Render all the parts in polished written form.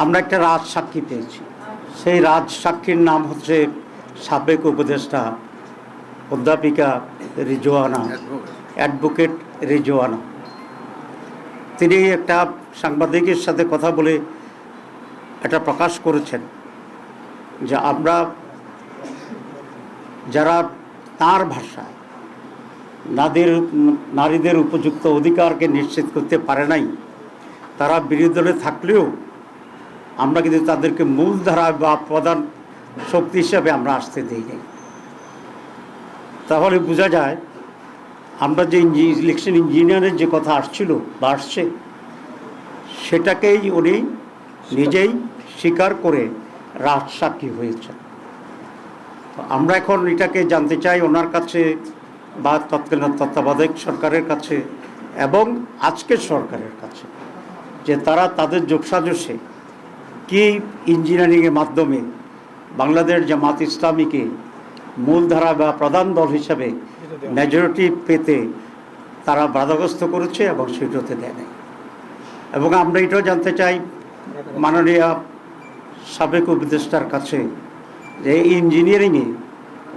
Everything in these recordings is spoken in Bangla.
আমরা একটা রাজ সাক্ষী পেয়েছি। সেই রাজ সাক্ষীর নাম হচ্ছে সাবেক উপদেষ্টা অধ্যাপিকা রিজওয়ানা, অ্যাডভোকেট রিজওয়ানা। তিনি একটা সাংবাদিকের সাথে কথা বলে এটা প্রকাশ করেছেন যে আমরা যারা তার ভাষায় নারীদের উপযুক্ত অধিকারকে নিশ্চিত করতে পারে নাই, তারা বিরোধী দলে থাকলেও আমরা কিন্তু তাদেরকে মূলধারা বা প্রধান শক্তি হিসাবে আমরা আসতে দিই নাই। তাহলে বোঝা যায় আমরা যে ইলেকশন ইঞ্জিনিয়ারের যে কথা আসছিল বা আসছে, সেটাকেই উনি নিজেই স্বীকার করে রাজসাক্ষী হয়েছেন। আমরা এখন এটাকে জানতে চাই ওনার কাছে বা তৎকালীন তত্ত্বাবধায়ক সরকারের কাছে এবং আজকের সরকারের কাছে, যে তারা তাদের যোগসাজশে কি ইঞ্জিনিয়ারিংয়ের মাধ্যমে বাংলাদেশ জামাত ইসলামীকে মূলধারা বা প্রধান দল হিসাবে মেজরিটি পেতে তারা বাধাগ্রস্ত করেছে এবং সেটাতে দেয় নাই। এবং আমরা এটাও জানতে চাই মাননীয় সাবেক উপদেষ্টার কাছে যে ইঞ্জিনিয়ারিংয়ে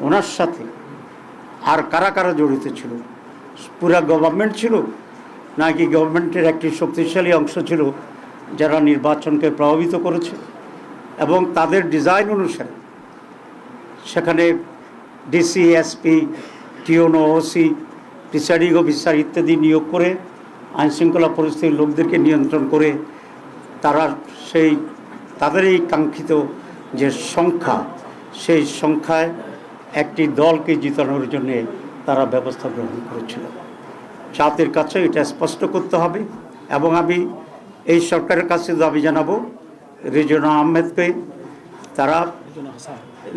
ওনার সাথে আর কারা কারা জড়িত ছিল, পুরা গভর্নমেন্ট ছিল নাকি গভর্নমেন্টের একটি শক্তিশালী অংশ ছিল যারা নির্বাচনকে প্রভাবিত করেছে, এবং তাদের ডিজাইন অনুসারে সেখানে DC, SP, TNO, OC, presiding officer ইত্যাদি নিয়োগ করে আইনশৃঙ্খলা পরিস্থিতির লোকদেরকে নিয়ন্ত্রণ করে তারা তাদের এই কাঙ্ক্ষিত যে সংখ্যা, সেই সংখ্যায় একটি দলকে জিতানোর জন্যে তারা ব্যবস্থা গ্রহণ করেছিল। জাতির কাছে এটা স্পষ্ট করতে হবে। এবং আমি এই সরকারের কাছে দাবি জানাবো রিজওয়ানা আহমেদকে,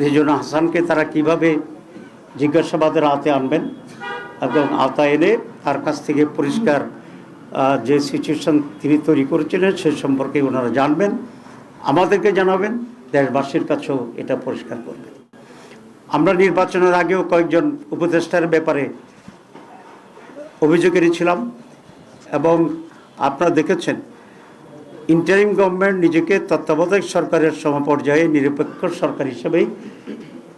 রিজওয়ানা হাসানকে তারা কিভাবে জিজ্ঞাসাবাদের আওতায় আনবেন এবং আওতায় এনে তার কাছ থেকে পরিষ্কার যে সিচুয়েশন তিনি তৈরি করেছিলেন সে সম্পর্কে ওনারা জানবেন, আমাদেরকে জানাবেন, দেশবাসীর কাছেও এটা পরিষ্কার করবেন। আমরা নির্বাচনের আগেও কয়েকজন উপদেষ্টার ব্যাপারে অভিযোগ এনেছিলাম এবং আপনারা দেখেছেন ইন্টারিম গভর্নমেন্ট নিজেকে তত্ত্বাবধায়ক সরকারের সমপর্যায়ে নিরপেক্ষ সরকার হিসেবেই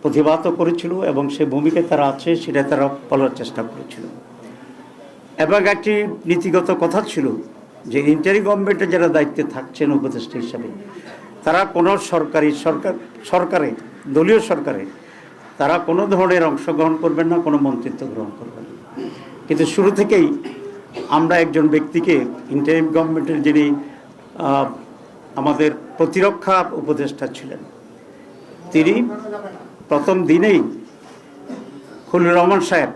প্রতিবাদ করেছিল এবং সে ভূমিকায় তারা আছে সেটা তারা বলার চেষ্টা করেছিল। এবং একটি নীতিগত কথা ছিল যে ইন্টারিম গভর্নমেন্টে যারা দায়িত্বে থাকছেন উপদেষ্টা হিসাবে তারা কোনো সরকারে দলীয় সরকারে তারা কোনো ধরনের অংশগ্রহণ করবেন না, কোনো মন্ত্রিত্ব গ্রহণ করবেন না। কিন্তু শুরু থেকেই আমরা একজন ব্যক্তিকে ইন্টারিম গভর্নমেন্টের যিনি আমাদের প্রতিরক্ষা উপদেষ্টা ছিলেন, তিনি প্রথম দিনেই খলিলুর রহমান সাহেব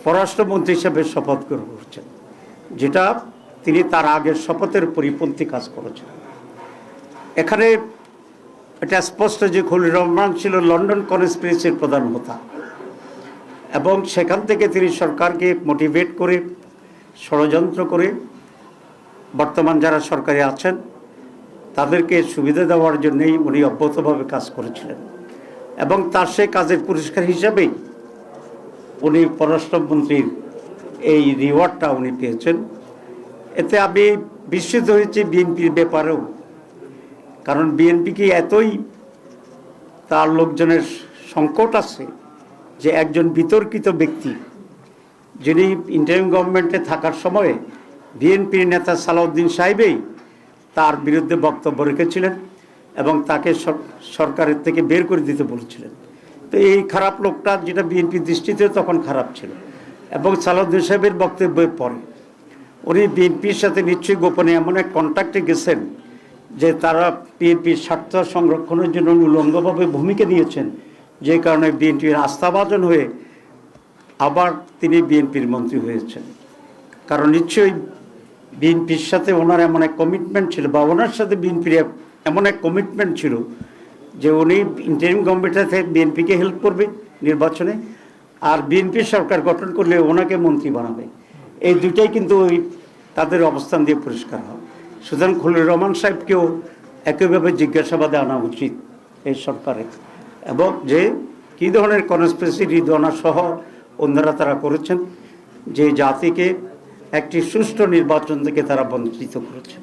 পররাষ্ট্রমন্ত্রী হিসেবে শপথ গ্রহণ করছেন, যেটা তিনি তার আগের শপথের পরিপন্থী কাজ করেছেন। এখানে এটা স্পষ্ট যে খলিলুর রহমান ছিল লন্ডন কনস্পিরেসির প্রধান হোতা এবং সেখান থেকে তিনি সরকারকে মোটিভেট করে ষড়যন্ত্র করে বর্তমান যারা সরকারে আছেন তাদেরকে সুবিধা দেওয়ার জন্যই উনি অব্যাহতভাবে কাজ করেছিলেন এবং তার সেই কাজের পুরস্কার হিসাবেই উনি পররাষ্ট্রমন্ত্রীর এই রিওয়ার্ডটা উনি পেয়েছেন। এতে আমি বিস্মিত হয়েছি বিএনপির ব্যাপারেও, কারণ বিএনপিকে এতই তার লোকজনের সংকট আছে যে একজন বিতর্কিত ব্যক্তি যিনি ইন্টারিম গভর্নমেন্টে থাকার সময়ে বিএনপির নেতা সালাউদ্দিন সাহেবই তার বিরুদ্ধে বক্তব্য রেখেছিলেন এবং তাকে সরকারের থেকে বের করে দিতে বলেছিলেন। তো এই খারাপ লোকটা, যেটা বিএনপির দৃষ্টিতে তখন খারাপ ছিল, এবং সালাউদ্দিন সাহেবের বক্তব্যের পরে উনি বিএনপির সাথে নিশ্চয়ই গোপনে এমন এক কন্ট্যাক্টে গেছেন যে তারা বিএনপির স্বার্থ সংরক্ষণের জন্য উলঙ্গভাবে ভূমিকা নিয়েছেন, যে কারণে বিএনপির আস্থাভাজন হয়ে আবার তিনি বিএনপির মন্ত্রী হয়েছেন। কারণ নিশ্চয়ই বিএনপির সাথে ওনার এমন এক কমিটমেন্ট ছিল বা ওনার সাথে বিএনপির এমন এক কমিটমেন্ট ছিল যে উনি ইন্টারিম গভর্নমেন্টে বিএনপিকে হেল্প করবে নির্বাচনে, আর বিএনপি সরকার গঠন করলে ওনাকে মন্ত্রী বানাবে। এই দুটাই কিন্তু ওই তাদের অবস্থান দিয়ে পরিষ্কার হয়। সুতরাং খলিলুর রহমান সাহেবকেও একইভাবে জিজ্ঞাসাবাদে আনা উচিত এই সরকারের, এবং যে কী ধরনের কনস্পিরেসি রিজওয়ানা সহ অন্যরা তারা করেছেন, যে জাতিকে একটি সুষ্ঠু নির্বাচন থেকে তারা বঞ্চিত করেছেন।